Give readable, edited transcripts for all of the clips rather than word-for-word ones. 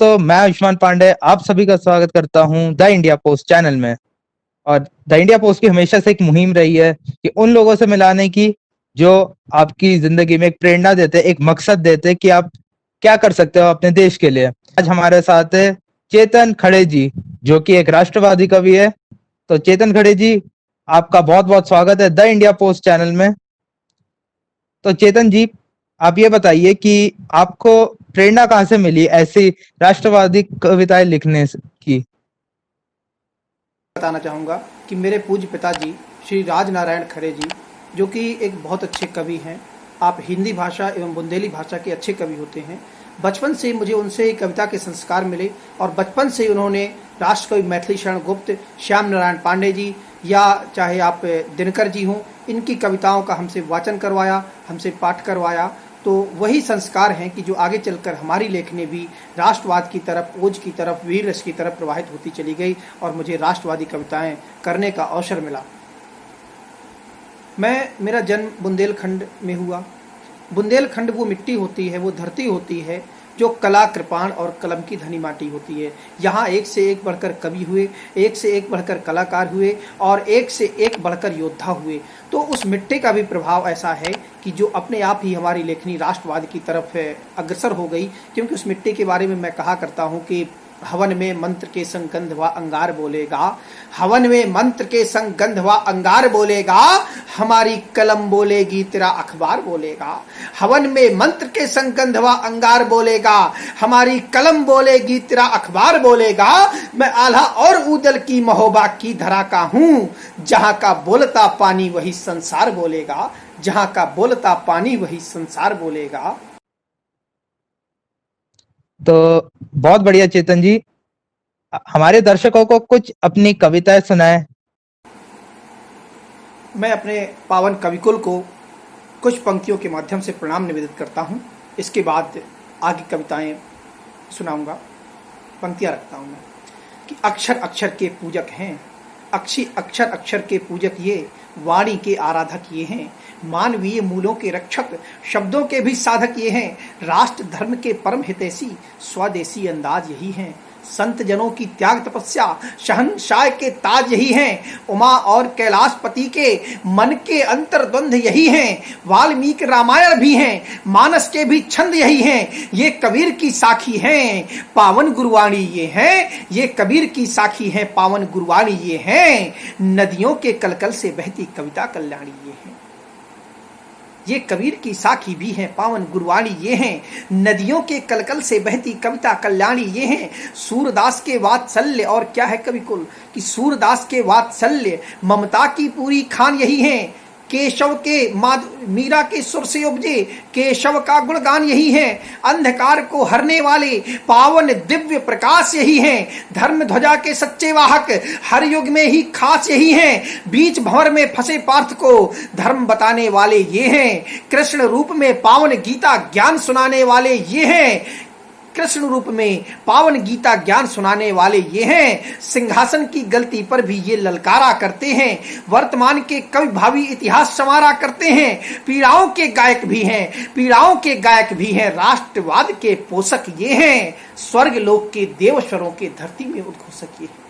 दोस्तों, मैं आयुष्मान पांडे आप सभी का स्वागत करता हूं द इंडिया पोस्ट चैनल में। और द इंडिया पोस्ट की हमेशा से एक मुहिम रही है कि उन लोगों से मिलाने की जो आपकी जिंदगी में एक प्रेरणा देते हैं, एक मकसद देते हैं कि आप क्या कर सकते हो अपने देश के लिए। आज हमारे साथ है चेतन खड़े जी, जो कि एक राष्ट्रवादी कवि है। तो चेतन खड़े जी, आपका बहुत बहुत स्वागत है द इंडिया पोस्ट चैनल में। तो चेतन जी, आप ये बताइए कि आपको प्रेरणा कहाँ से मिली ऐसी राष्ट्रवादी कविताएं लिखने की। बताना चाहूँगा कि मेरे पूज्य पिताजी श्री राजनारायण खरे जी, जो कि एक बहुत अच्छे कवि हैं, आप हिंदी भाषा एवं बुंदेली भाषा के अच्छे कवि होते हैं। बचपन से मुझे उनसे कविता के संस्कार मिले और बचपन से उन्होंने राष्ट्रकवि मैथिली शरण गुप्त, श्याम नारायण पांडे जी या चाहे आप दिनकर जी हों, इनकी कविताओं का हमसे वाचन करवाया, हमसे पाठ करवाया। तो वही संस्कार हैं कि जो आगे चलकर हमारी लेखनी भी राष्ट्रवाद की तरफ, ओज की तरफ, वीर रस की तरफ प्रवाहित होती चली गई और मुझे राष्ट्रवादी कविताएं करने का अवसर मिला। मेरा जन्म बुंदेलखंड में हुआ। बुंदेलखंड वो मिट्टी होती है, वो धरती होती है जो कला, कृपाण और कलम की धनी माटी होती है। यहाँ एक से एक बढ़कर कवि हुए, एक से एक बढ़कर कलाकार हुए और एक से एक बढ़कर योद्धा हुए। तो उस मिट्टी का भी प्रभाव ऐसा है कि जो अपने आप ही हमारी लेखनी राष्ट्रवाद की तरफ अग्रसर हो गई, क्योंकि उस मिट्टी के बारे में मैं कहा करता हूँ कि हवन में मंत्र के संग गंधवा अंगार बोलेगा, हवन में मंत्र के संग गंधवा अंगार बोलेगा, हमारी कलम बोलेगी तेरा अखबार बोलेगा। हवन में मंत्र के संग गंधवा अंगार बोलेगा, हमारी कलम बोलेगी तेरा अखबार बोलेगा। मैं आल्हा और ऊदल की महोबा की धरा का हूँ, जहाँ का बोलता पानी वही संसार बोलेगा, जहाँ का बोलता पानी वही संसार बोलेगा। तो बहुत बढ़िया चेतन जी, हमारे दर्शकों को कुछ अपनी कविताएं सुनाएं। मैं अपने पावन कविकुल को कुछ पंक्तियों के माध्यम से प्रणाम निवेदित करता हूँ। इसके बाद आगे कविताएं सुनाऊंगा। पंक्तियां रखता हूँ मैं कि अक्षर अक्षर के पूजक हैं, अक्षर अक्षर के पूजक ये, वाणी के आराधक ये हैं, मानवीय मूलों के रक्षक, शब्दों के भी साधक ये हैं, राष्ट्र धर्म के परम हितैषी, स्वदेशी अंदाज यही हैं, संत जनों की त्याग तपस्या, शहंशाह के ताज यही हैं, उमा और कैलाशपति के मन के अंतर्द्वंद यही हैं, वाल्मीकि रामायण भी हैं, मानस के भी छंद यही हैं, ये कबीर की साखी हैं, पावन गुरुवाणी ये हैं, ये कबीर की साखी हैं, पावन गुरुवाणी ये हैं, नदियों के कलकल से बहती कविता कल्याणी ये हैं। ये कबीर की साखी भी हैं, पावन गुरुवाणी ये हैं, नदियों के कलकल से बहती कविता कल्याणी ये हैं। सूरदास के वात्सल्य, और क्या है कवि कुल कि सूरदास के वात्सल्य, ममता की पूरी खान यही हैं, केशव के मीरा के सुर से उपजे केशव का गुणगान यही है, अंधकार को हरने वाले पावन दिव्य प्रकाश यही हैं, धर्म ध्वजा के सच्चे वाहक हर युग में ही खास यही हैं, बीच भंवर में फंसे पार्थ को धर्म बताने वाले ये हैं, कृष्ण रूप में पावन गीता ज्ञान सुनाने वाले ये हैं, कृष्ण रूप में पावन गीता ज्ञान सुनाने वाले ये हैं, सिंहासन की गलती पर भी ये ललकारा करते हैं, वर्तमान के कवि भावी इतिहास संवारा करते हैं, पीड़ाओं के गायक भी हैं, पीड़ाओं के गायक भी हैं, राष्ट्रवाद के पोषक ये हैं, स्वर्ग लोक के देवस्वरों के धरती में उद्घोषक ये हैं।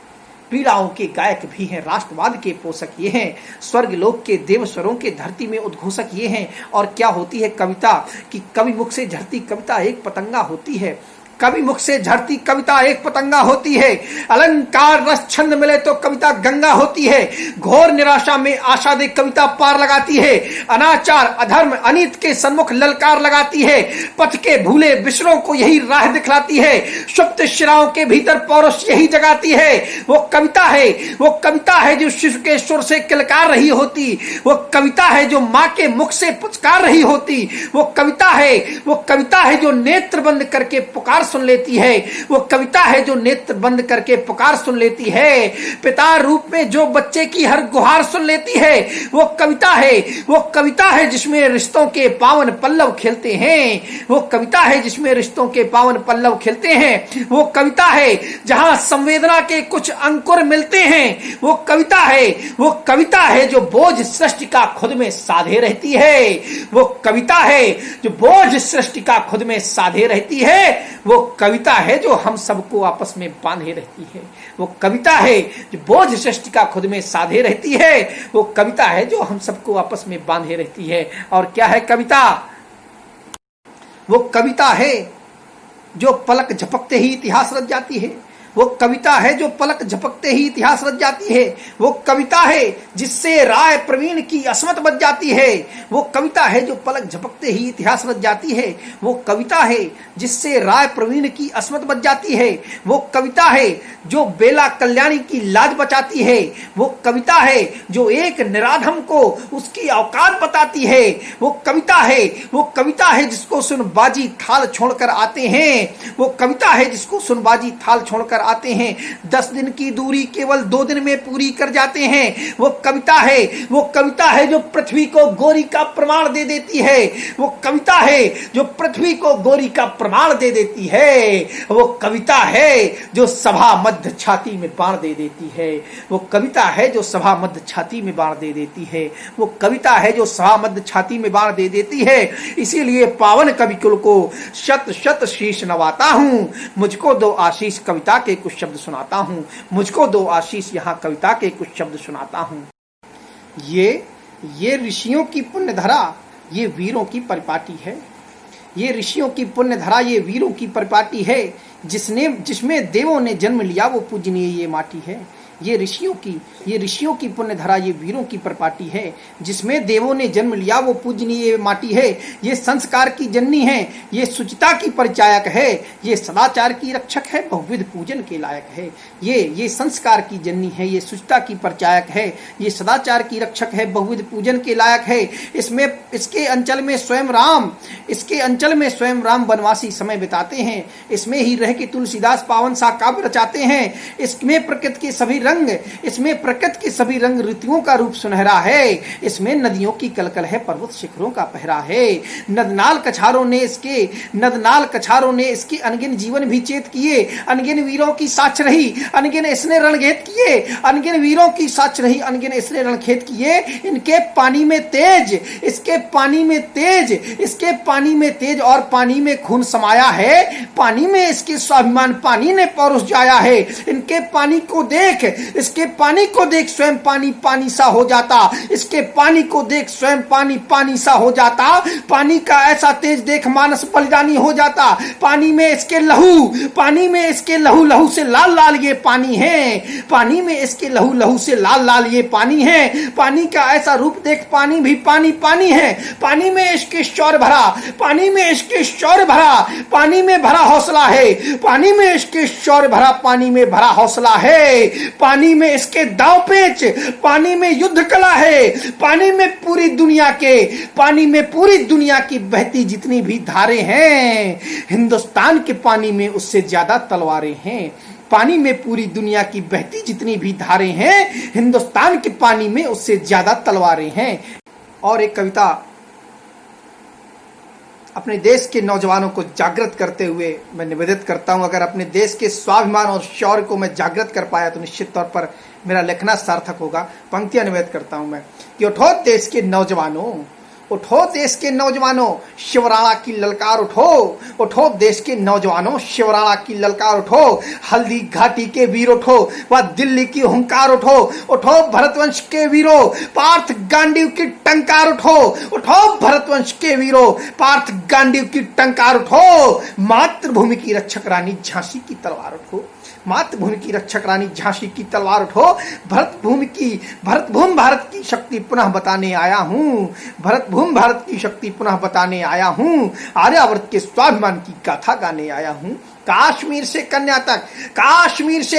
पीड़ाओं के गायक भी हैं, राष्ट्रवाद के पोषक ये हैं, स्वर्ग लोक के देवस्वरों के धरती में उद्घोषक ये हैं। और क्या होती है कविता कि कवि मुख से झरती कविता एक पतंगा होती है, कवि मुख से झरती कविता एक पतंगा होती है, अलंकार रस छंद मिले तो कविता गंगा होती है, घोर निराशा में आशा दे कविता पार लगाती है, अनाचार अधर्म अनीत के सन्मुख ललकार लगाती है, पथ के भूले बिसरों को यही राह दिखलाती है, सुप्त शिराओं के भीतर पौरुष यही जगाती है। वो कविता है, वो कविता है जो शिशु के सुर से किलकार रही होती, वो कविता है जो माँ के मुख से पुचकार रही होती, वो कविता है, वो कविता है जो नेत्र बंद करके पुकार सुन लेती है, वो कविता है जो नेत्र बंद करके पुकार सुन लेती है, पिता रूप में जो बच्चे की हर गुहार सुन लेती है, वो कविता है, वो कविता है जिसमें रिश्तों के पावन पल्लव खिलते हैं, वो कविता है जिसमें रिश्तों के पावन पल्लव खिलते हैं, वो कविता है जहां संवेदना के कुछ अंकुर मिलते हैं, वो कविता है, वो कविता है जो बोझ सृष्टि का खुद में साधे रहती है, वो कविता है जो बोझ सृष्टि का खुद में साधे रहती है, वो कविता है जो हम सबको आपस में बांधे रहती है। वो कविता है जो बोझ सृष्टि का खुद में साधे रहती है। वो कविता है जो हम सबको आपस में बांधे रहती है। और क्या है कविता? वो कविता है जो पलक झपकते ही इतिहास रच जाती है। वो कविता है जो पलक झपकते ही इतिहास रच जाती है। वो कविता है जिससे राय प्रवीण की असमत बच जाती है। वो कविता है जो पलक झपकते ही इतिहास रच जाती है। वो कविता है जिससे राय प्रवीण की असमत बच जाती है। वो कविता है जो बेला कल्याणी की लाज बचाती है। वो कविता है जो एक निराधम को उसकी औकात बताती है। वो कविता है जिसको सुनबाजी थाल छोड़कर आते हैं। वो कविता है जिसको सुनबाजी थाल छोड़कर आते हैं 10 दिन की दूरी केवल 2 दिन में पूरी कर जाते हैं। वो कविता है जो पृथ्वी को गोरी का प्रमाण दे देती है। वो कविता है जो पृथ्वी को गोरी का प्रमाण दे देती है। वो कविता है जो सभा मध्य छाती में बाण दे देती है। वो कविता है जो सभा मध्य छाती में बाण दे देती है। वो कविता है जो सभा मध्य छाती में बाण दे देती है। इसीलिए पावन कविकुल को शत शत शीश नवाता हूं। मुझको दो आशीष कविता के कुछ शब्द सुनाता हूं। मुझको दो आशीष यहाँ कविता के कुछ शब्द सुनाता हूं। ये ऋषियों की पुण्य धरा, ये वीरों की परिपाटी है। ये ऋषियों की पुण्य धरा, ये वीरों की परिपाटी है। जिसमें देवों ने जन्म लिया वो पूजनीय ये माटी है। ये ऋषियों की पुण्य धरा, ये वीरों की परिपाटी है। जिसमें देवों ने जन्म लिया वो पूजनीय माटी है। ये संस्कार की जननी है, ये शुचिता की परिचायक है। ये सदाचार की रक्षक है, बहुविध पूजन के लायक है। ये संस्कार की जननी है, ये शुचिता की परिचायक है। ये सदाचार की रक्षक है, बहुविध पूजन के लायक है। इसके अंचल में स्वयं राम वनवासी समय बिताते हैं। इसमें ही रह के तुलसीदास पावन सा काव्य रचाते हैं। इसमें प्रकृति के सभी रंग ऋतुओं का रूप सुनहरा है। इसमें नदियों की कलकल है, पर्वत शिखरों का पहरा है। नदनाल कछारों ने इसके अनगिन जीवन भी चेत किए। अनगिन वीरों की साक्ष रही, अनगिन इसने रणखेत किए। अनगिन वीरों की साक्ष रही, अनगिन इसने रणखेत किए। इसके पानी में तेज और पानी में खून समाया है। पानी में इसके स्वाभिमान पानी ने परोस जाया है। इसके पानी को देख स्वयं पानी सा हो जाता। इसके पानी को देख स्वयं पानी सा हो जाता। पानी का ऐसा तेज देख मानस बलिदानी हो जाता। पानी में इसके लहू से लाल लाल ये पानी है। पानी में इसके लहू से लाल लाल ये पानी है। पानी का ऐसा रूप देख पानी भी पानी है। पानी में इसके शौर्य भरा, पानी में इसके शौर्य भरा, पानी में भरा हौसला है। पानी में इसके शौर्य भरा, पानी में भरा हौसला है। पानी में इसके दांव पेच, पानी में युद्ध कला है। पानी में पूरी दुनिया की बहती जितनी भी धारें हैं, हिंदुस्तान के पानी में उससे ज्यादा तलवारें हैं। पानी में पूरी दुनिया की बहती जितनी भी धारें हैं, हिंदुस्तान के पानी में उससे ज्यादा तलवारें हैं। और एक कविता अपने देश के नौजवानों को जागृत करते हुए मैं निवेदित करता हूं। अगर अपने देश के स्वाभिमान और शौर्य को मैं जागृत कर पाया तो निश्चित तौर पर मेरा लिखना सार्थक होगा। पंक्तियां निवेदित करता हूं मैं कि उठो देश के नौजवानों, शिवराणा की ललकार उठो देश के नौजवानों, शिवराणा की ललकार उठो। हल्दी घाटी के वीर उठो, व दिल्ली की हुंकार उठो भरतवंश के वीरों, पार्थ गांडीव की टंकार उठो भरतवंश के वीरों, पार्थ गांडीव की टंकार उठो। मातृभूमि की रक्षक रानी झांसी की तलवार उठो। मातृभूमि की रक्षक रानी झांसी की तलवार उठो। भरतभूमि भारत की शक्ति पुनः बताने आया हूं। भरतभूमि भारत की शक्ति पुनः बताने आया हूं। आर्यावर्त के स्वाभिमान की गाथा गाने आया हूं। काश्मीर से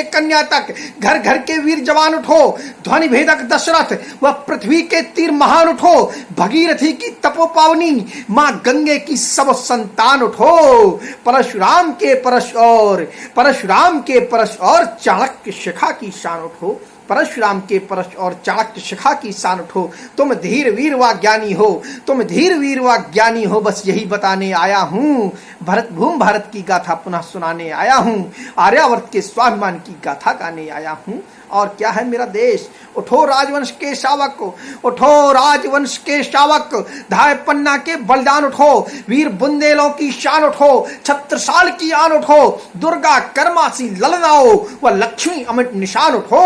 कन्या तक घर घर के वीर जवान उठो। ध्वनि भेदक दशरथ व पृथ्वी के तीर महान उठो। भगीरथी की तपोपावनी मां गंगे की सब संतान उठो। परशुराम के परश और चाणक्य शिखा की शान उठो। परशुराम के परश और चाणक्य शिखा की शान उठो। तुम धीर वीर व ज्ञानी हो, बस यही बताने आया हूं। भरतभूमि भारत की गाथा पुनः सुनाने आया हूं। आर्यावर्त के स्वाभिमान की गाथा गाने आया हूं। और क्या है मेरा देश। उठो राजवंश के शावक, उठो राजवंश के शावक, धाय पन्ना के बलिदान उठो, वीर बुंदेलों की शान उठो, छत्रसाल की आन उठो, दुर्गा कर्मासी ललनाओ व लक्ष्मी अमिट निशान उठो।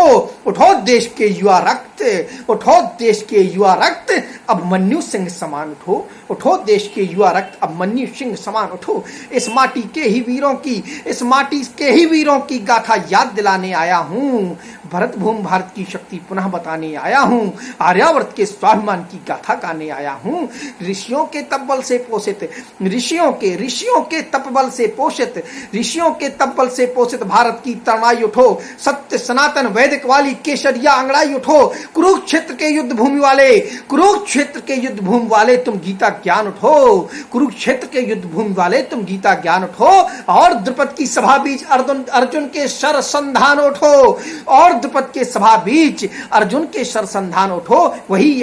उठो देश के युवा रक्त, उठो देश के युवा रक्त, अभिमन्यु सिंह समान उठो। उठो देश के युवा रक्त, अभिमन्यु सिंह समान उठो। इस माटी के ही वीरों की, इस माटी के ही वीरों की गाथा याद दिलाने आया हूँ। भरत भूमि भारत की शक्ति पुनः बताने आया हूँ। आर्यावर्त के स्वाभिमान की गाथा गाने आया हूँ। ऋषियों के तपबल से पोषित, ऋषियों के तपबल से पोषित, ऋषियों के तपबल से पोषित भारत की तरणाई उठो। सत्य सनातन वैदिक वाली केसरिया अंगड़ाई उठो। कुरुक्षेत्र के युद्ध भूमि वाले, कुरुक्षेत्र के युद्ध भूमि वाले तुम गीता ज्ञान उठो। कुरुक्षेत्र के युद्ध भूमि वाले तुम गीता ज्ञान उठो। और द्रुपद की सभा बीच अर्जुन के शर संधान उठो। और द्रुपद के सभा बीच अर्जुन के शर संधान उठो। वही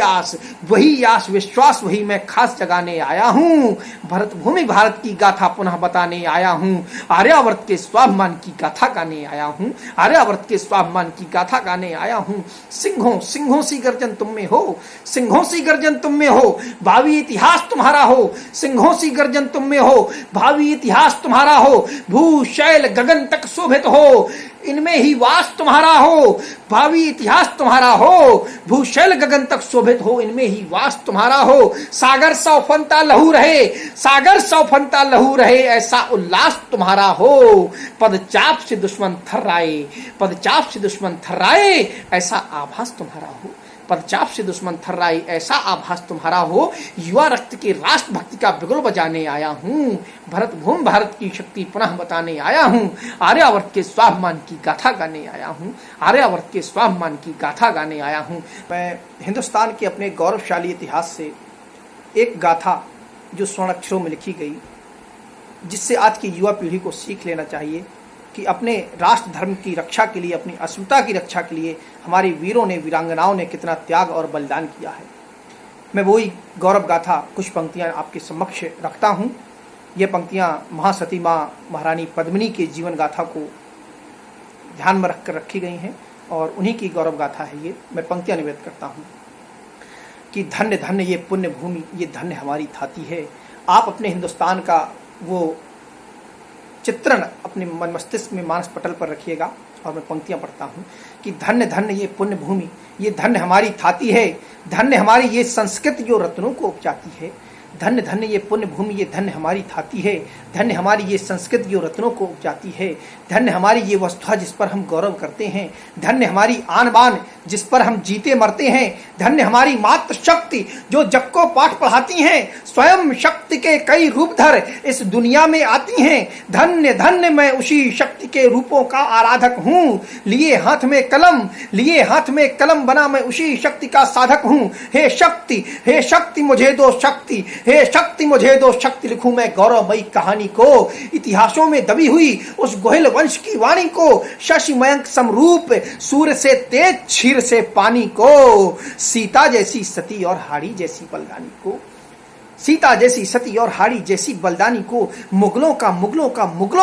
आस विश्वास वही मैं खास जगाने आया हूँ। भरत भूमि भारत की गाथा पुनः बताने आया हूँ। आर्यावर्त के स्वाभिमान की गाथा गाने आया हूँ। आर्यावर्त के स्वाभिमान की गाथा गाने आया हूँ। सिंहों सी गर्जन तुम में हो, सिंहों सी गर्जन तुम में हो, भावी इतिहास तुम्हारा हो। सिंहों सी गर्जन तुम में हो, भावी इतिहास तुम्हारा हो। भू शैल गगन तक शोभित हो, इनमें ही वास तुम्हारा हो। भावी इतिहास तुम्हारा हो, भूशैल गगन तक शोभित हो, इनमें ही वास तुम्हारा हो। सागर सौ फनता लहू रहे, सागर सौ फनता लहू रहे, ऐसा उल्लास तुम्हारा हो। पदचाप से दुश्मन थर्राए, पदचाप से दुश्मन थर्राए, ऐसा आभास तुम्हारा हो। पदचाप से दुश्मन थर्राए, ऐसा आभास तुम्हारा हो। युवा रक्त के राष्ट्रभक्ति का बिगुल बजाने आया हूँ। भरत भूमि भारत की शक्ति पुनः बताने आया हूँ। आर्यावर्त के स्वाभिमान की गाथा गाने आया हूँ। आर्यावर्त के स्वाभिमान की गाथा गाने आया हूँ। मैं हिंदुस्तान के अपने गौरवशाली इतिहास से एक गाथा जो स्वर्ण अक्षरों में लिखी गई, जिससे आज की युवा पीढ़ी को सीख लेना चाहिए कि अपने राष्ट्र धर्म की रक्षा के लिए, अपनी अस्मिता की रक्षा के लिए हमारे वीरों ने, वीरांगनाओं ने कितना त्याग और बलिदान किया है। मैं वही गौरव गाथा कुछ पंक्तियां आपके समक्ष रखता हूं। ये पंक्तियां महासती माँ महारानी पद्मिनी के जीवन गाथा को ध्यान में रखकर रखी गई हैं और उन्हीं की गौरव गाथा है ये। मैं पंक्तियां निवेदित करता हूँ कि धन्य धन्य ये पुण्य भूमि, ये धन्य हमारी थाती है। आप अपने हिंदुस्तान का वो चित्रण अपने मन मस्तिष्क में, मानस पटल पर रखिएगा। और मैं पंक्तियां पढ़ता हूँ कि धन्य धन्य ये पुण्य भूमि, ये धन्य हमारी थाती है। धन्य हमारी ये संस्कृति जो रत्नों को उपजाती है। धन्य धन्य ये पुण्य भूमि, ये धन्य हमारी थाती है। धन्य हमारी ये संस्कृति जो रत्नों को उपजाती है। धन्य हमारी ये वस्तुआ जिस पर हम गौरव करते हैं। धन्य हमारी आन बान जिस पर हम जीते मरते हैं। धन्य हमारी मातृ शक्ति जो जग को पाठ पढ़ाती हैं। स्वयं शक्ति के कई रूप धर इस दुनिया में आती हैं। धन्य धन्य मैं उसी शक्ति के रूपों का आराधक हूँ। लिए हाथ में कलम बना मैं उसी शक्ति का साधक हूँ। हे शक्ति मुझे दो शक्ति, हे शक्ति मुझे दो शक्ति, लिखूं मैं गौरवमयी कहानी को। इतिहासों में दबी हुई उस गोहिल वंश की वाणी को, शशि मयंक समरूप सूर्य से तेज क्षीर से पानी को। सीता जैसी सती और हाड़ी जैसी बलिदानी को, सीता जैसी सती और हाड़ी जैसी बलिदानी को। मुगलों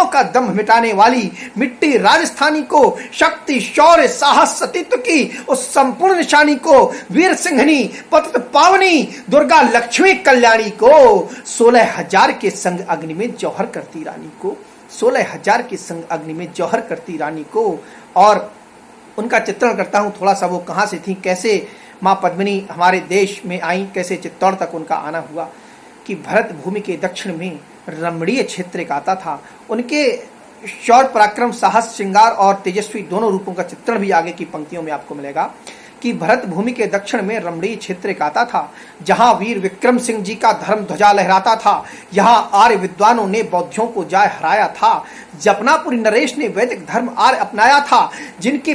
का दम मिटाने वाली मिट्टी राजस्थानी को। शक्ति शौर्य साहस सतीत्व की उस संपूर्ण निशानी को। वीर सिंहनी पतित पावनी दुर्गा लक्ष्मी कल्याणी को। 16,000 के संग अग्नि में जौहर करती रानी को। 16,000 के संग अग्नि में जौहर करती रानी को। और उनका चित्रण करता हूँ थोड़ा सा, वो कहाँ से थी, कैसे माँ पद्मिनी हमारे देश में आई, कैसे चित्तौड़ तक उनका आना हुआ। कि भरत भूमि के दक्षिण में रमणीय क्षेत्र एक आता था। उनके शौर्य पराक्रम साहस श्रृंगार और तेजस्वी दोनों रूपों का चित्रण भी आगे की पंक्तियों में आपको मिलेगा। कि भरत भूमि के दक्षिण में रमणीय क्षेत्र एक आता था, जहां वीर विक्रम सिंह जी का धर्म ध्वजा लहराता था। यहां आर्य विद्वानों ने बौद्धियों को जाय हराया था। जपनापुरी नरेश ने वैदिक धर्म आर्य अपनाया था। जिनकी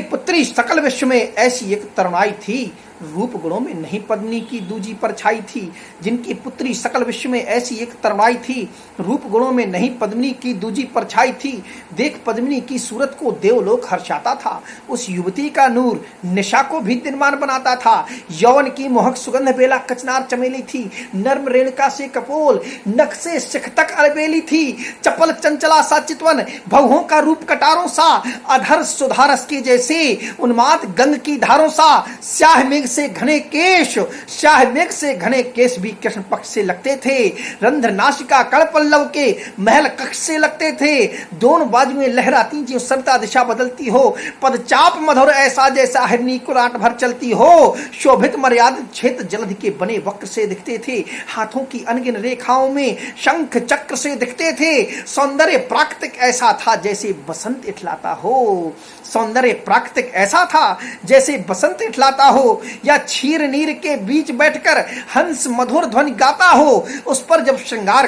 पुत्री सकल विश्व में ऐसी एक तरुणाई थी। रूप गुणों में नहीं पद्मिनी की दूजी परछाई थी, जिनकी पुत्री सकल विश्व में ऐसी एक तरुणाई थी। रूप गुणों में नहीं पद्मिनी की दूजी परछाई थी, देख पद्मिनी की सूरत को देवलोक हर्षाता था। उस युवती का नूर निशा को भी दिनमान बनाता था। यौवन की मोहक सुगंध बेला कचनार चमेली थी, नर्म रेणुका से कपोल, नख से शिख तक अलबेली थी। चपल चंचला सा चितवन, भवों का रूप कटारों सा, अधर सुधारस के जैसे उन्माद गंग की धारों सा। स्याह मेघ से घने केश, स्याह मेघ से घने केश भी कृष्ण पक्ष से लगते थे। रंध्र नासिका कण पल्लव के महल कक्ष से लगते थे। दोनों बाजुएं लहराती जो सरता दिशा बदलती हो, पदचाप मधुर ऐसा जैसा हिरनी कुराट भर चलती हो। शोभित मर्यादित क्षेत्र जलधि के बने वक्र से दिखते थे, हाथों की अनगिन रेखाओं में शंख चक्र से दिखते थे। सौंदर्य प्राकृतिक ऐसा था जैसे बसंत इठलाता हो, सौंदर्य प्राकृतिक ऐसा था जैसे बसंत इठलाता हो, या क्षीर नीर के बीच बैठकर हंस मधुर ध्वनि गाता हो। उस पर जब श्रृंगार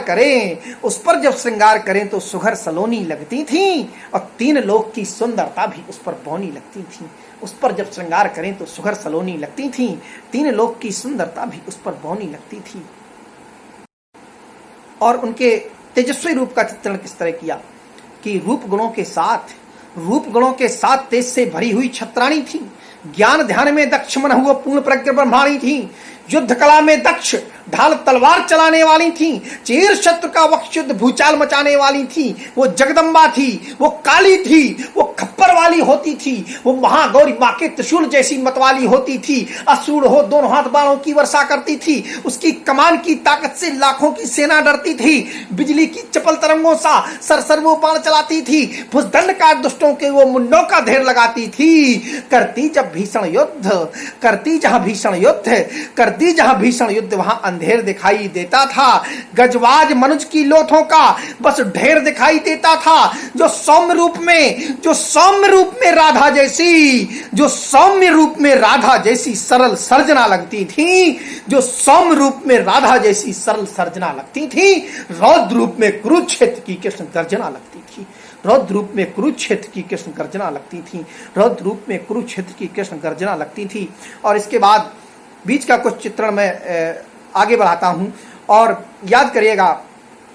करें तो सुघर सलोनी लगती थी, और तीन लोक की सुंदरता भी उस पर बौनी लगती थी। उस पर जब श्रृंगार करें तो सुघर सलोनी लगती थी, तीन लोक की सुंदरता भी उस पर बौनी लगती थी। और उनके तेजस्वी रूप का चित्रण किस तरह किया कि रूप गुणों के साथ तेज से भरी हुई छत्राणी थी। ज्ञान ध्यान में दक्ष मन हुआ पूर्ण प्रज्ञ ब्रह्माणी थी। युद्ध कला में दक्ष ढाल तलवार चलाने वाली थी। चीर शत्रु का वक्ष युद्ध भूचाल मचाने वाली थी। वो जगदम्बा थी, वो काली थी, वो खप्पर वाली होती थी, वो महागौरी माँ के त्रिशूल जैसी मतवाली होती थी। असुर हो दोनों हाथ बाणों की वर्षा करती थी। उसकी कमान की ताकत से लाखों की सेना डरती थी। बिजली की चपल तरंगों सा सरसर वो बाण चलाती थी। भुजदंड का दुष्टों के वो मुंडों का ढेर लगाती थी। करती जहां भीषण युद्ध वहां अंधेर दिखाई देता था। गजवाज मनुज की लोथों का बस ढेर दिखाई देता था। जो सौम्य रूप में राधा जैसी सरल सर्जना लगती थी, रौद्र रूप में कुरुक्षेत्र की कृष्ण गर्जना लगती थी। और इसके बाद बीच का कुछ चित्रण मैं आगे बढ़ाता हूं। और याद करिएगा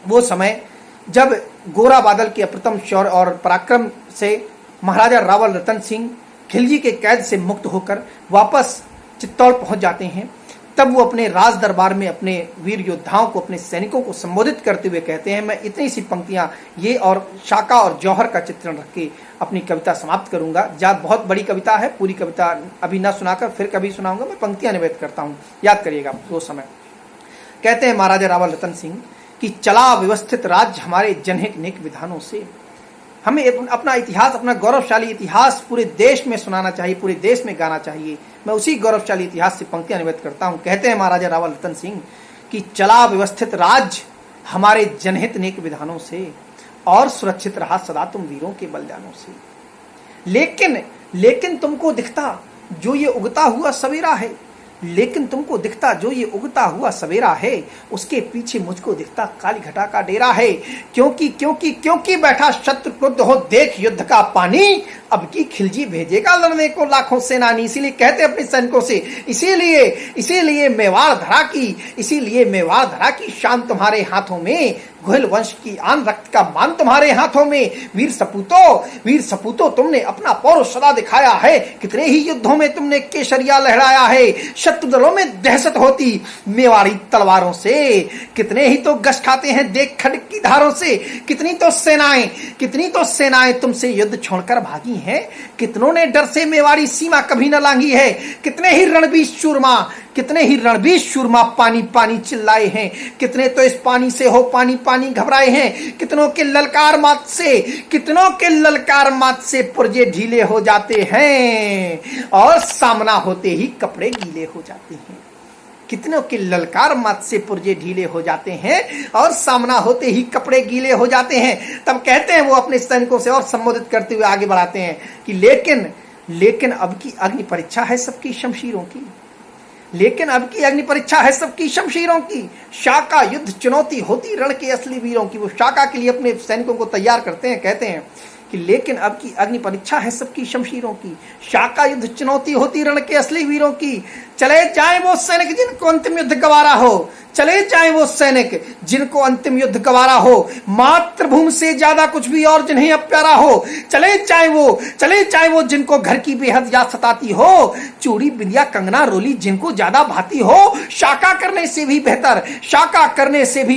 वो समय जब गोरा बादल के अप्रतम शौर्य और पराक्रम से महाराजा रावल रतन सिंह खिलजी के कैद से मुक्त होकर वापस चित्तौड़ पहुंच जाते हैं। तब वो अपने राज दरबार में अपने वीर योद्धाओं को, अपने सैनिकों को संबोधित करते हुए कहते हैं, मैं इतनी सी पंक्तियां ये और शाका और जौहर का चित्रण रख के अपनी कविता समाप्त करूंगा। बहुत बड़ी कविता है, पूरी कविता अभी ना सुनाकर फिर कभी सुनाऊंगा, मैं पंक्तियां निवेदित करता हूं, याद करिएगा वो समय। कहते हैं महाराजा रावल रतन सिंह कि चला व्यवस्थित राज्य हमारे जनहित नेक विधानों से। हमें अपना इतिहास, अपना गौरवशाली इतिहास पूरे देश में सुनाना चाहिए, पूरे देश में गाना चाहिए। मैं उसी गौरवशाली इतिहास से पंक्तियां निवेदित करता हूं। कहते हैं महाराजा रावल रतन सिंह कि चला व्यवस्थित राज्य हमारे जनहित नेक विधानों से, और सुरक्षित रहा सदा तुम वीरों के बलिदानों से। लेकिन तुमको दिखता जो ये उगता हुआ सवेरा है, उसके पीछे मुझको दिखता काली घटा का डेरा है। क्योंकि बैठा शत्रु क्रुद्ध हो देख युद्ध का पानी, अब की खिलजी भेजेगा लड़ने को लाखों सेनानी। इसीलिए कहते अपने सैनिकों से, इसीलिए मेवाड़ धरा की शान तुम्हारे हाथों में, घोल वंश की आन रक्त का मान तुम्हारे हाथों में। वीर सपूतो तुमने अपना पौरुष सदा दिखाया है। कितने ही युद्धों में तुमने केसरिया लहराया है। शत्रु दलों में दहशत होती मेवाड़ी तलवारों से। कितने ही तो गश खाते हैं देख खड्ग की धारों से। कितनी तो सेनाएं तुमसे युद्ध छोड़कर भागी हैं। कितनों ने डर से मेवाड़ी सीमा कभी न लांघी है। कितने ही रणबीर शूरमा पानी पानी चिल्लाए हैं। कितने तो इस पानी से हो पानी पानी घबराए हैं। कितनों के ललकार मात से पुर्जे ढीले हो जाते हैं, और सामना होते ही कपड़े गीले हो जाते हैं। कितनों के ललकार मात से पुर्जे ढीले हो जाते हैं, और सामना होते ही कपड़े गीले हो जाते हैं। तब कहते हैं वो अपने सैनिकों से और संबोधित करते हुए आगे बढ़ाते हैं कि लेकिन अब की अग्नि परीक्षा है सबकी शमशीरों की। शाका युद्ध चुनौती होती रण के असली वीरों की। वो शाका के लिए अपने सैनिकों को तैयार करते हैं। कहते हैं कि लेकिन अब की अग्नि परीक्षा है सबकी शमशीरों की, शाका युद्ध चुनौती होती रण के असली वीरों की। चले जाएं वो सैनिक जिनको अंतिम युद्ध गवारा हो, चले जाएं वो सैनिक जिनको अंतिम युद्ध गवारा हो, मातृभूमि से ज्यादा कुछ भी और जिन्हें अब प्यारा हो। चले जाएं वो जिनको घर की बेहद याद सताती हो, चूड़ी बिंदिया कंगना रोली जिनको ज्यादा भाती हो। शाका करने से भी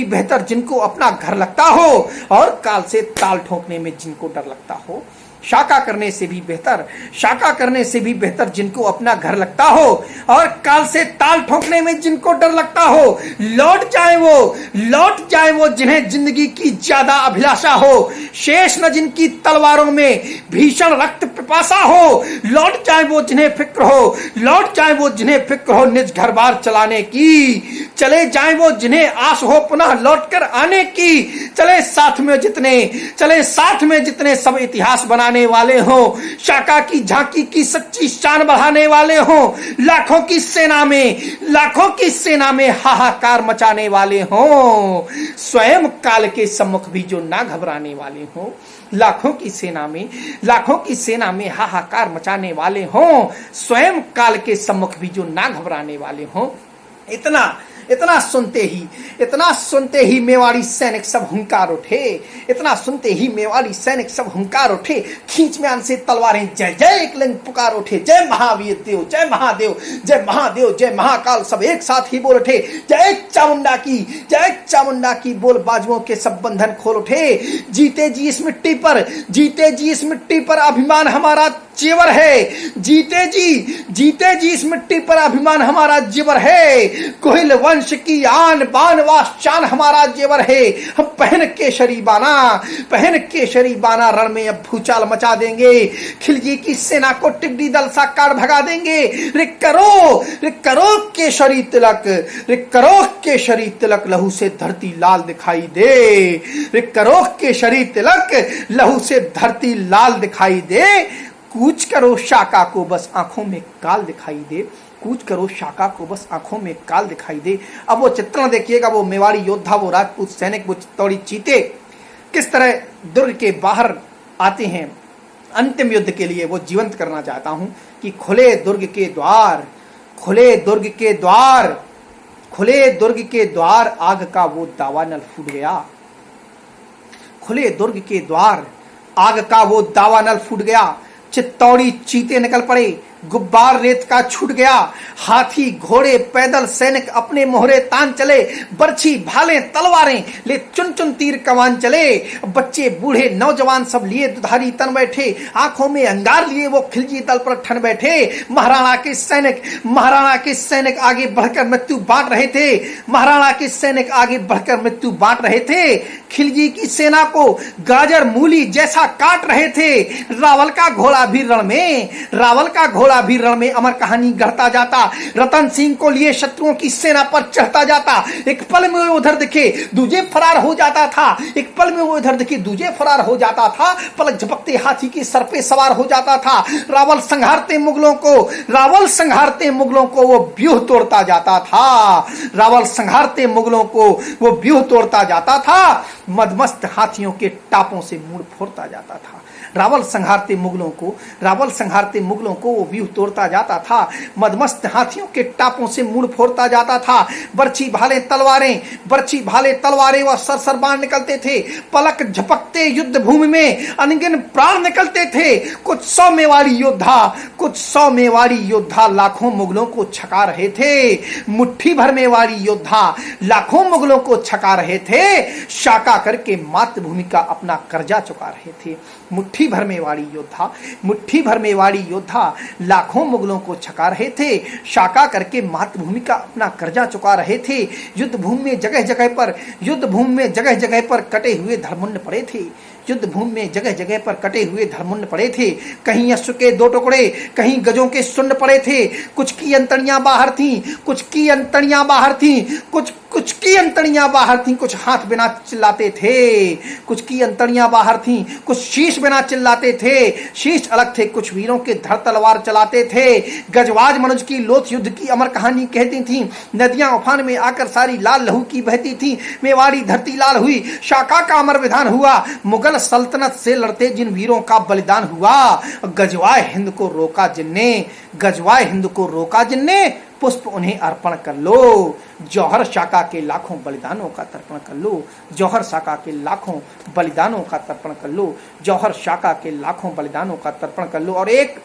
बेहतर जिनको अपना घर लगता हो, और काल से ताल ठोकने में जिनको डर लगता हो। शाका करने से भी बेहतर जिनको अपना घर लगता हो, और काल से ताल ठोकने में जिनको डर लगता हो। लौट जाएं वो जिन्हें जिंदगी की ज्यादा अभिलाषा हो, शेष न जिनकी तलवारों में भीषण रक्त पिपासा हो। लौट जाएं वो जिन्हें फिक्र हो निज घर बार चलाने की। चले जाएं वो जिन्हें आस हो पुनः लौटकर आने की। चले साथ में जितने सब इतिहास बनाने वाले हो, शाका की झांकी की सच्ची शान बढ़ाने वाले हो। लाखों की सेना में हाहाकार मचाने वाले हो, स्वयं काल के सम्मुख भी जो ना घबराने वाले हो। लाखों की सेना में हाहाकार मचाने वाले हो, स्वयं काल के सम्मुख भी जो ना घबराने वाले हो। इतना सुनते ही मेवाड़ी सैनिक सब हुंकार उठे। खींच म्यान से तलवारें जय जय एकलिंग पुकार उठे। जय महावीर देव, जय महादेव, जय महादेव, जय महाकाल सब एक साथ ही बोल उठे। जय चामुंडा की बोल बाजुओं के सब बंधन खोल उठे। जीते जी इस मिट्टी पर अभिमान हमारा जेवर है। जीते जी इस मिट्टी पर अभिमान हमारा जेवर है। कोहिल वंश की आन बान व शान हमारा जेवर है। हम पहन केशरी बाना रण में अब भूचाल मचा देंगे। खिलजी की सेना को टिड्डी दल सा काट भगा देंगे। रे करो केशरी तिलक लहू से धरती लाल दिखाई दे। रे करो केशरी तिलक लहू से धरती लाल दिखाई दे। कूच करो शाका को बस आंखों में काल दिखाई दे। अब वो चित्रण देखिएगा, वो मेवाड़ी योद्धा, वो राजपूत सैनिक, वो चित्तौड़ी चीते किस तरह दुर्ग के बाहर आते हैं अंतिम युद्ध के लिए। वो जीवंत करना चाहता हूं कि खुले दुर्ग के द्वार आग का वो दावानल फूट गया। खुले दुर्ग के द्वार आग का वो दावानल फूट गया। चित्तौड़ी चीते निकल पड़े, गुब्बार रेत का छूट गया। हाथी घोड़े पैदल सैनिक अपने मोहरे तान चले। बरछी भाले तलवारें ले चुन चुन तीर कमान चले। बच्चे बूढ़े नौजवान सब लिए दुधारी तन बैठे। आंखों में अंगार लिए वो खिलजी दल पर ठन बैठे। महाराणा के सैनिक आगे बढ़कर मृत्यु बांट रहे थे। खिलजी की सेना को गाजर मूली जैसा काट रहे थे। रावल का घोड़ा भी रण में अमर कहानी गढ़ता जाता। रतन सिंह को लिए शत्रुओं की सेना पर चढ़ता जाता। एक पल में वो उधर दिखे दूजे फरार हो जाता था। पलक झपकते हाथी के सर पे सवार हो जाता था। रावल संघारते मुगलों को वो व्यूह तोड़ता जाता था। मदमस्त हाथियों के टापों से मुड़ फोड़ता जाता था। रावल संघारते मुगलों को वो व्यूह तोड़ता जाता था। मदमस्त हाथियों के टापों से मुड़ फोड़ता जाता था। बरछी भाले तलवारें व सरसर बाण निकलते थे। पलक झपकते युद्ध भूमि में अनगिन प्राण निकलते थे। कुछ सौ मेवाड़ी योद्धा लाखों मुगलों को छका रहे थे। मुट्ठी भर मेवाड़ी योद्धा लाखों मुगलों को छका रहे थे। शाका करके मातृभूमि का अपना कर्जा चुका रहे थे। मुट्ठी भर मेवाड़ी योद्धा लाखों मुगलों को छका रहे थे। शाका करके मातृभूमि का अपना कर्जा चुका रहे थे। युद्ध भूमि में जगह जगह पर कटे हुए धर्मुंड पड़े थे। कहीं अश्व के 2 टुकड़े, कहीं गजों के सुंड पड़े थे। कुछ की अंतड़ियां बाहर थीं, कुछ हाथ बिना चिल्लाते थे। कुछ शीश बिना चिल्लाते थे। शीश अलग थे। कुछ वीरों के धड़ तलवार चला चलाते थे। गजवाज मनुज की लोथ युद्ध की अमर कहानी कहती थी। नदियां उफान में आकर सारी लाल लहू की बहती थी। मेवाड़ी धरती लाल हुई, शाका का अमर विधान हुआ। मुगल सल्तनत से लड़ते जिन वीरों का बलिदान हुआ। गजवाए हिंद को रोका जिनने, गजवाए हिंद को रोका जिनने, पुष्प उन्हें अर्पण कर लो। जौहर शाका के लाखों बलिदानों का तर्पण कर लो। जौहर शाका के लाखों बलिदानों का तर्पण कर लो। जौहर शाका के लाखों बलिदानों का तर्पण कर लो। और एक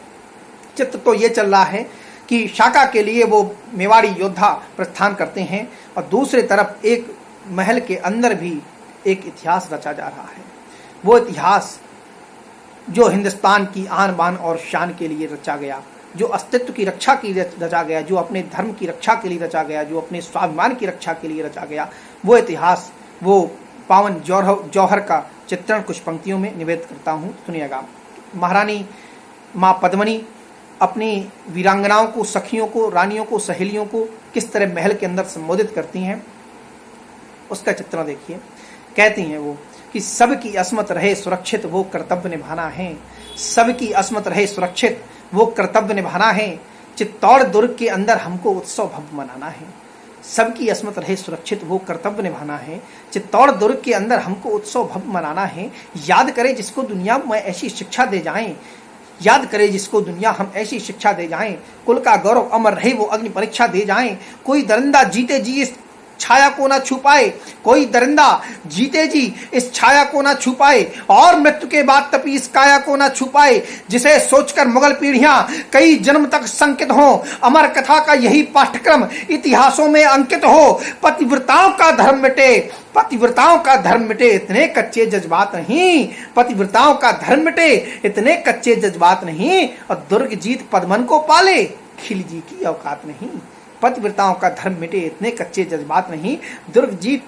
चित्र तो ये चल रहा है कि शाका के लिए वो मेवाड़ी योद्धा प्रस्थान करते हैं और दूसरी तरफ एक महल के अंदर भी एक इतिहास रचा जा रहा है। वो इतिहास जो हिंदुस्तान की आन बान और शान के लिए रचा गया, जो अस्तित्व की रक्षा के लिए रचा गया, जो अपने धर्म की रक्षा के लिए रचा गया, जो अपने स्वाभिमान की रक्षा के लिए रचा गया, वो इतिहास, वो पावन जौहर का चित्रण कुछ पंक्तियों में निवेदित करता हूँ, सुनिएगा। महारानी माँ पद्मनी अपनी वीरांगनाओं को, सखियों को, रानियों को, सहेलियों को किस तरह महल के अंदर संबोधित करती हैं, उसका चित्रण देखिए। कहती हैं वो कि सबकी अस्मत रहे सुरक्षित वो कर्तव्य निभाना है। सबकी अस्मत रहे सुरक्षित वो कर्तव्य निभाना है। चित्तौड़ दुर्ग के अंदर हमको उत्सव भव्य मनाना है। सबकी अस्मत रहे सुरक्षित वो कर्तव्य निभाना है। चित्तौड़ दुर्ग के अंदर हमको उत्सव भव्य मनाना है। याद करें जिसको दुनिया में ऐसी शिक्षा दे जाएं, याद करें जिसको दुनिया हम ऐसी शिक्षा दे जाएं। कुल का गौरव अमर रहे वो अग्नि परीक्षा दे जाएं। कोई दरिंदा जीते जी इस छाया को ना छुपाए, कोई दरिंदा जीते जी इस छाया को ना छुपाए, और मृत्यु के बाद तपी इस काया को ना छुपाए। जिसे सोचकर मुगल पीढ़ियां कई जन्म तक संकित हो, अमर कथा का यही पाठ्यक्रम इतिहासों में अंकित हो। पतिव्रताओं का धर्म मिटे, पतिव्रताओं का धर्म मिटे, इतने कच्चे जज्बात नहीं। पतिव्रताओं का धर्म मिटे, इतने कच्चे जज्बात नहीं। और दुर्ग जीत पद्मन को पाले, खिलजी की औकात नहीं। पतिव्रताओं का धर्म मिटे, इतने कच्चे जज्बात नहीं। दुर्ग जीत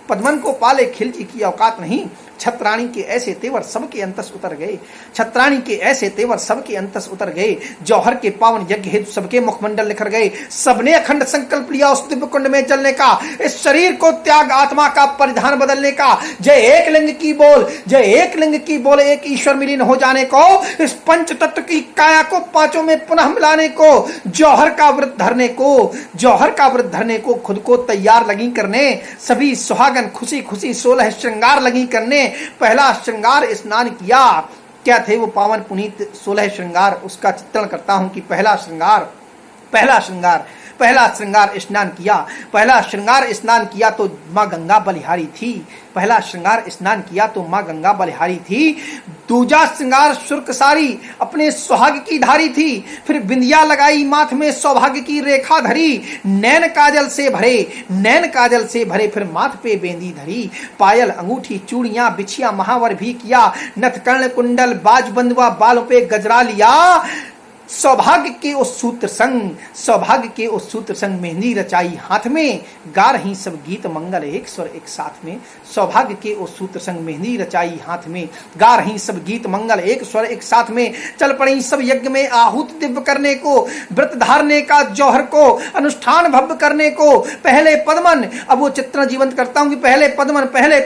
पद्मन को पाले, खिलजी की औकात नहीं। छत्राणी के ऐसे तेवर सबके अंतस उतर गए। छत्राणी के ऐसे तेवर सबके अंतस उतर गए। जौहर के पावन यज्ञ हेतु सबके मुखमंडल निखर गए। सबने अखंड संकल्प लिया उस दिव्य कुंड में जलने का, इस शरीर को त्याग आत्मा का परिधान बदलने का। जय एक लिंग की बोल, जय एक लिंग की बोल, एक ईश्वर मिलीन हो जाने को। इस पंच तत्व की काया को पांचों में पुनः मिलाने को। जौहर का व्रत धरने को, जौहर का व्रत धरने को खुद को तैयार लगी करने। सभी सुहागन खुशी खुशी 16 श्रृंगार लगी करने। पहला श्रृंगार स्नान किया। क्या थे वो पावन पुनीत 16 श्रृंगार, उसका चित्रण करता हूं कि पहला श्रृंगार स्नान किया। पहला श्रृंगार स्नान किया तो माँ गंगा बलिहारी थी। पहला श्रृंगार स्नान किया तो माँ गंगा बलिहारी थी। दूजा श्रृंगार शुर्क सारी अपने सुहाग की धारी थी। फिर बिंदिया लगाई माथ में सौभाग्य की रेखा धरी। नैन काजल से भरे फिर माथ पे बेंदी धरी। पायल अंगूठी चूड़ियां बिछिया महावर भी किया। नथ कर्ण कुंडल बाज बंधुआ बालों पे गजरा लिया। सौभाग्य के उस सूत्र संग मेहंदी रचाई हाथ में। गा रही सब गीत मंगल एक स्वर एक साथ में। सौभाग्य के उस सूत्र संग मेहंदी रचाई हाथ में। गा रही सब गीत मंगल एक स्वर एक साथ में। चल पड़ी सब यज्ञ में आहूत दिव्य करने को। व्रत धारने का जौहर को अनुष्ठान भव्य करने को। पहले पद्मन, अब वो चित्रण जीवंत करता हूं कि पहले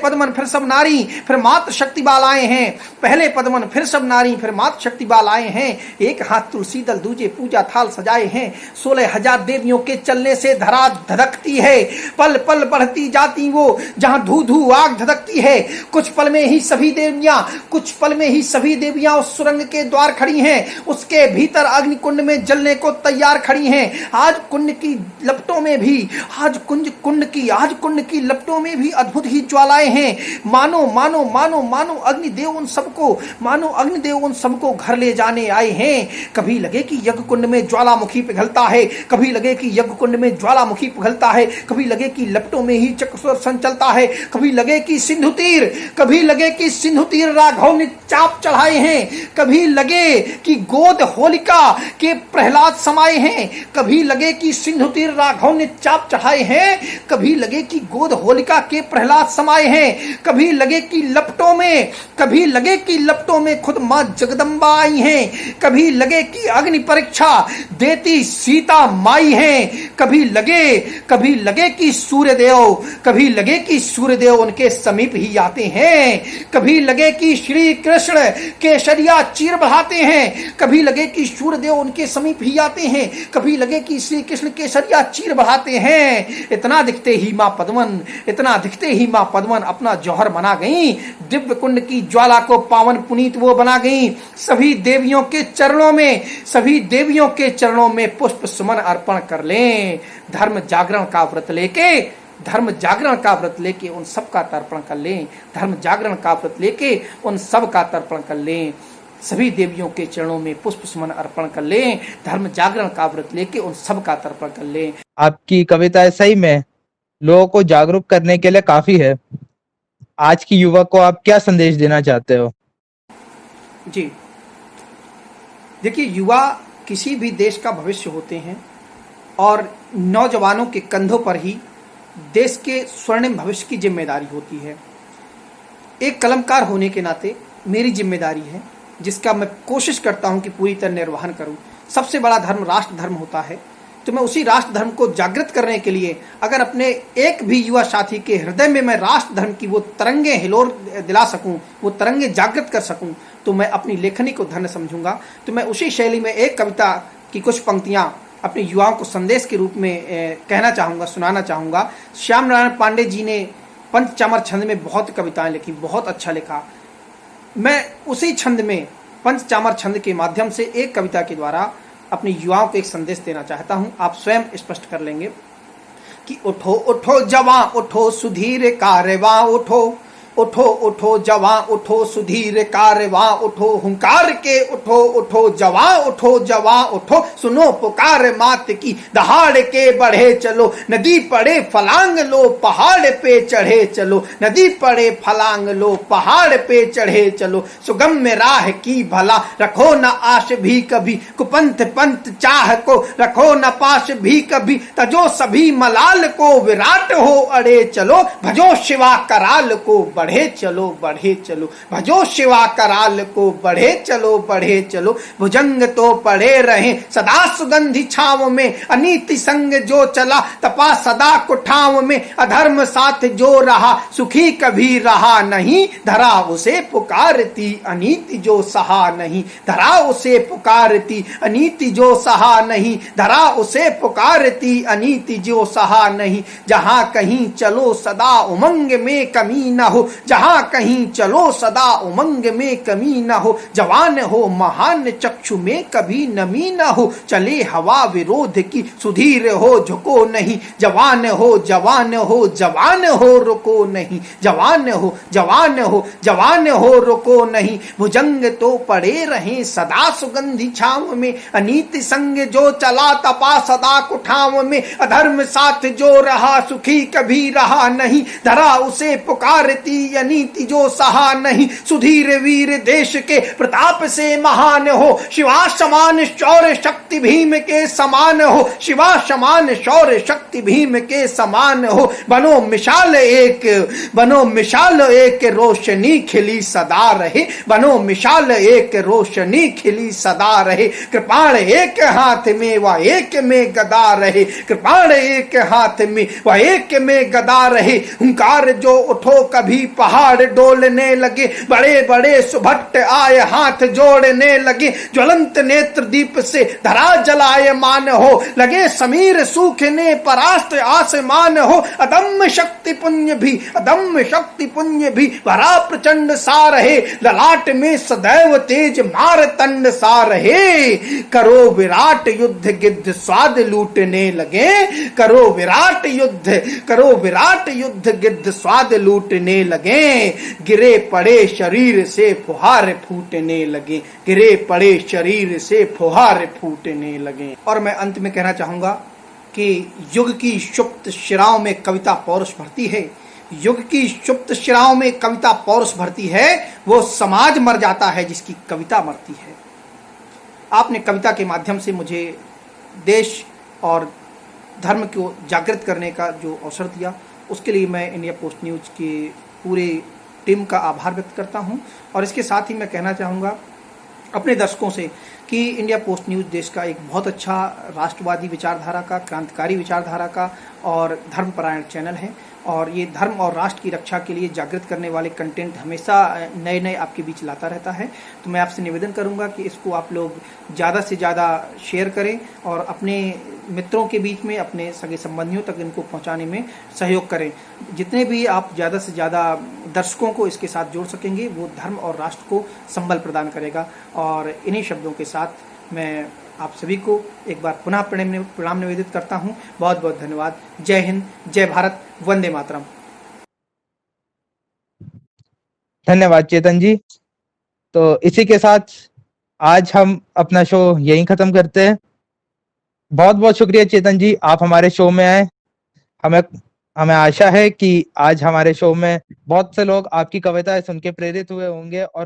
पद्मन फिर सब नारी फिर मात्र शक्ति बाल आए हैं। पहले पद्मन फिर सब नारी फिर मात्र शक्ति बाल आए हैं। एक हाथ शीतल दूजे पूजा थाल सजाए हैं। 16,000 देवियों के चलने से धरा धधकती है। पल पल बढ़ती जाती वो जहां धू धू आग धधकती है। कुछ पल में ही सभी देवियां उस सुरंग के द्वार खड़ी हैं। उसके भीतर अग्नि कुंड में जलने को तैयार खड़ी हैं। आज कुंड की लपटों में भी अद्भुत ही ज्वालाएं हैं। मानो अग्निदेव उन सबको घर ले जाने आए हैं। कभी लगे कि यज्ञ कुंड में ज्वालामुखी पिघलता है, कभी लगे कि यज्ञ कुंड में ज्वालामुखी पिघलता है, कभी लगे कि लपटों में ही चक्र संचलता है, कभी लगे कि सिंधु तीर राघव ने चाप चढ़ाए हैं, कभी लगे कि गोद होलिका के प्रहलाद समाये हैं, कभी लगे कि सिंधु तीर राघव ने चाप चढ़ाए हैं, कभी लगे कि गोद होलिका के प्रहलाद समाये हैं, कभी लगे कि लपटों लपटों में, कभी लगे कि लपटों में खुद मां जगदम्बा आई हैं, कभी लगे कि अग्नि परीक्षा देती सीता माई हैं, कभी लगे कि सूर्यदेव, कभी लगे कि सूर्यदेव उनके समीप ही आते हैं, कभी लगे कि श्री कृष्ण केसरिया चीर बढ़ाते हैं, कभी लगे कि सूर्यदेव उनके समीप ही आते हैं, कभी लगे कि श्री कृष्ण केसरिया चीर बढ़ाते हैं। इतना दिखते ही मां पद्मन अपना जौहर बना गई, दिव्य कुंड की ज्वाला को पावन पुनीत वो बना गई। सभी देवियों के चरणों में पुष्प सुमन अर्पण कर लें। धर्म जागरण का व्रत लेके उन सब का तर्पण कर लें। सभी देवियों के चरणों में पुष्प सुमन अर्पण कर लें। धर्म जागरण का व्रत लेके उन सब का तर्पण कर लें। आपकी कविताएं सही में लोगों को जागरूक करने के लिए काफी है। आज की युवा को आप क्या संदेश देना चाहते हो? जी देखिए, युवा किसी भी देश का भविष्य होते हैं और नौजवानों के कंधों पर ही देश के स्वर्णिम भविष्य की जिम्मेदारी होती है। एक कलमकार होने के नाते मेरी जिम्मेदारी है, जिसका मैं कोशिश करता हूं कि पूरी तरह निर्वहन करूं। सबसे बड़ा धर्म राष्ट्र धर्म होता है, तो मैं उसी राष्ट्र धर्म को जागृत करने के लिए अगर अपने एक भी युवा साथी के हृदय में मैं राष्ट्र धर्म की वो तरंगे हिलोर दिला सकूं, वो तरंगे जागृत कर सकूं, तो मैं अपनी लेखनी को धन्य समझूंगा। तो मैं उसी शैली में एक कविता की कुछ पंक्तियां अपने युवाओं को संदेश के रूप में कहना चाहूँगा, सुनाना चाहूँगा। श्याम नारायण पांडे जी ने पंचचामर छंद में बहुत कविताएं लिखी, बहुत अच्छा लिखा। मैं उसी छंद में पंचचामर छंद के माध्यम से एक कविता के द्वारा अपने युवाओं को एक संदेश देना चाहता हूं। आप स्वयं स्पष्ट कर लेंगे कि उठो उठो जवां उठो सुधीर कारवां उठो, उठो उठो जवां उठो सुधीर कारवां उठो, हुंकार के उठो उठो जवां उठो, सुनो पुकार मात की दहाड़ के बढ़े चलो, नदी पड़े फलांग लो पहाड़ पे चढ़े चलो, नदी पड़े फलांग लो पहाड़ पे चढ़े चलो, सुगम्य राह की भला रखो न आश भी कभी, कुपंथ पंथ चाह को रखो न पाश भी कभी, तजो सभी मलाल को विराट हो अड़े चलो, भजो शिवा कराल को बढ़े चलो भजो शिवा कराल को बढ़े चलो, भुजंग तो पड़े रहे सदा सुगंधि छाव में, अनीति संग जो चला तपा सदा कुठाव में, अधर्म साथ जो रहा सुखी कभी रहा नहीं, धरा उसे पुकारती अनीति जो सहा नहीं, धरा उसे पुकारती अनीति जो सहा नहीं, धरा उसे पुकारती अनीति जो सहा नहीं, जहां कहीं चलो सदा उमंग में कमी न हो, जहां कहीं चलो सदा उमंग में कमी न हो, जवान हो महान चक्षु में कभी नमी न हो, चले हवा विरोध की सुधीर हो झुको नहीं, जवान हो रुको नहीं, जवान हो रुको नहीं, भुजंग तो पड़े रहे सदा सुगंधि छाव में, अनीति संग जो चला तपा सदा कुठाव में, अधर्म साथ जो रहा सुखी कभी रहा नहीं, धरा उसे पुकारती अनीति जो सहा नहीं, सुधीर वीर देश के प्रताप से महान हो, शिवा समान शौर्य शक्ति भीम के समान हो, शिवा समान शौर्य शक्ति भीम के समान हो, बनो मिसाल एक रोशनी खिली सदा रहे, बनो मिसाल एक रोशनी खिली सदा रहे, कृपाण एक हाथ में व एक में गदा रहे, कृपाण एक हाथ में व एक में गदा रहे, हुंकार जो उठो कभी पहाड़ डोलने लगे, बड़े बड़े सुभट्ट आए हाथ जोड़ने लगे, ज्वलंत नेत्र दीप से धरा जलाए मान हो, लगे समीर सूखने परास्त आसमान हो, अदम्य शक्ति पुण्य भी भरा प्रचंड सा रहे, ललाट में सदैव तेज मार तंड सा रहे, करो विराट युद्ध गिद्ध स्वाद लूटने लगे, करो विराट युद्ध गिद्ध स्वाद लूटने लगे, गिरे पड़े शरीर से फुहार फूटने लगे, गिरे पड़े शरीर से फुहार फूटने लगे। और मैं अंत में कहना चाहूंगा कि युग की सुप्त शिराओं में कविता पौरुष भरती है, युग की सुप्त शिराओं में कविता पौरुष भरती है, वो समाज मर जाता है जिसकी कविता मरती है। आपने कविता के माध्यम से मुझे देश और धर्म को जागृत करने का जो अवसर दिया, उसके लिए मैं इंडिया पोस्ट न्यूज के पूरे टीम का आभार व्यक्त करता हूं और इसके साथ ही मैं कहना चाहूँगा अपने दर्शकों से कि इंडिया पोस्ट न्यूज़ देश का एक बहुत अच्छा राष्ट्रवादी विचारधारा का, क्रांतिकारी विचारधारा का और धर्मपरायण चैनल है और ये धर्म और राष्ट्र की रक्षा के लिए जागृत करने वाले कंटेंट हमेशा नए नए आपके बीच लाता रहता है। तो मैं आपसे निवेदन करूंगा कि इसको आप लोग ज़्यादा से ज़्यादा शेयर करें और अपने मित्रों के बीच में, अपने सगे संबंधियों तक इनको पहुंचाने में सहयोग करें। जितने भी आप ज़्यादा से ज़्यादा दर्शकों को इसके साथ जोड़ सकेंगे वो धर्म और राष्ट्र को संबल प्रदान करेगा। और इन्हीं शब्दों के साथ मैं आप सभी को एक बार पुनः प्रणाम निवेदित करता हूं। बहुत बहुत धन्यवाद। जय हिंद, जय भारत, वंदे मातरम। धन्यवाद चेतन जी। तो इसी के साथ आज हम अपना शो यहीं खत्म करते हैं। बहुत बहुत शुक्रिया चेतन जी, आप हमारे शो में आए। हमें हमें आशा है कि आज हमारे शो में बहुत से लोग आपकी कविताएं सुन के प्रेरित हुए होंगे और